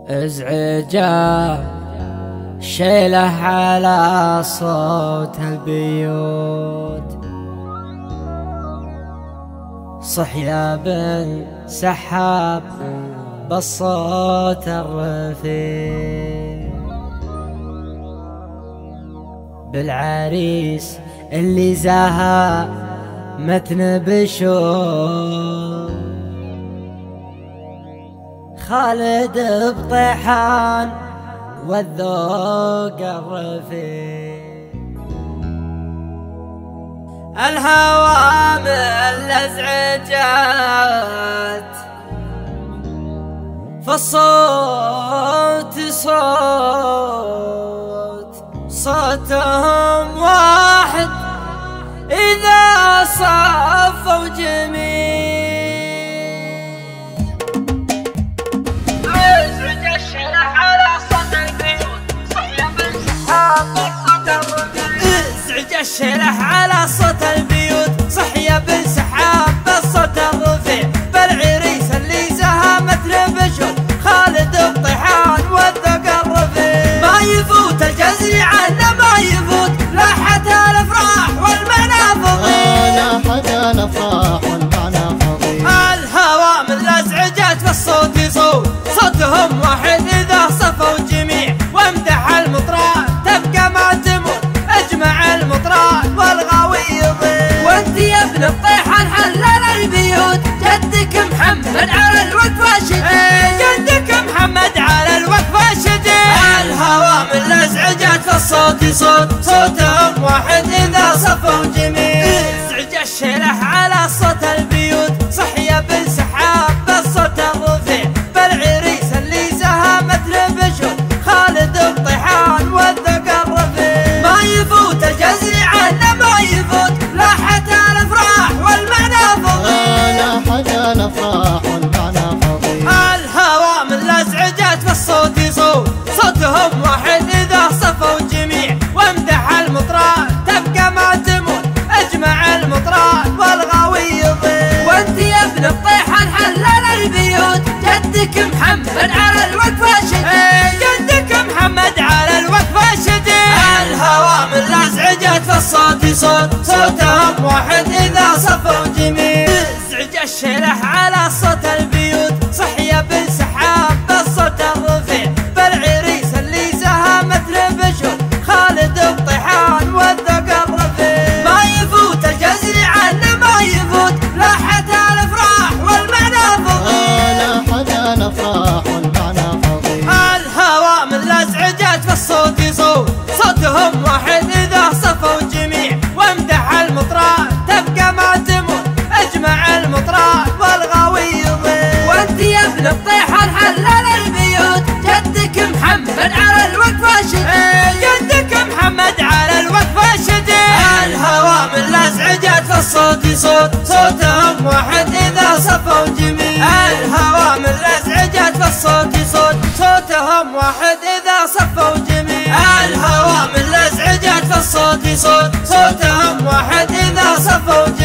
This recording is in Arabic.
ازعجا شيله على صوت البيوت، صحيا بالسحاب بالصوت الرفيع، بالعريس اللي زاها متن بشوق، خالد بطيحان والذوق الرفيع، الهوامل ازعجت فالصوت صوتهم واحد إذا صفوا جميل، ازعج الشلح على صوت البيوت، صحيا بالسحاب بالصوت الرفيع، ازعج الشلح على صوت البيوت، صحيا بالسحاب بالصوت الرفيع، بالعريس اللي زهمت بشوق، خالد بطيحان والذوق الرفيع، ما يفوت الجزر عنه ما يفوت، لاحت الافراح والمعنى فضيل، لاحت الافراح والمعنى فضيل، الهوامل ازعجت فالصوت صوتهم واحد اذا صفوا الجميع، وامدح المطران تبقى ما تموت، اجمع المطران والغاوي يضيع، وانت يا ابن الطيحان حلل البيوت، جدك محمد على الوقفه شديد، جدك محمد على الوقفه شديد، الهوامل ازعجت فالصوت صوتهم واحد اذا صفوا الجميع، ازعج الشلح على صوت البيوت، صحيا بالسحاب بالصوت الرفيع، بالعريس اللي زهمت بشوق، خالد بطيحان والذوق الرفيع، ما يفوت الجزر عنه ما يفوت، لاحت الافراح والمعنى فضيل، لاحت الافراح والمعنى فضيل، الهوامل ازعجت فالصوت صوتهم واحد اذا صفوا الجميع، وامدح المطران تبقى ما تموت، اجمع المطران والغاوي يضيع، وانت يا ابن الطيحان حلل البيوت، جدك محمد على الوقفه شديد، جدك محمد على الوقفه شديد، الهوامل ازعجت فالصوت صوتهم واحد اذا صفوا الجميع، ازعج الشلح على صوت البيوت، صحيا بالسحاب بالصوت الرفيع، بالعريس اللي زهمت بشوق، خالد بطيحان والذوق الرفيع، ما يفوت الجزر عنه ما يفوت، لاحت الافراح والمعنى فضيل، لاحت الافراح والمعنى فضيل، الهوامل ازعجت فالصوت صوتهم واحد اذا صفوا الجميع، وامدح المطران تبقى ما تموت، اجمع المطران والغاوي يضيع، وانت يا ابن الطيحان حلل البيوت، جدك محمد على الوقفه شديد، جدك محمد على الوقفه شديد، الهوامل ازعجت فالصوت صوتهم واحد اذا صفوا الجميع، الهوامل ازعجت فالصوت صوتهم واحد اذا صفوا الجميع، الهوامل ازعجت فالصوت صوتهم واحد اذا صفوا الجميع.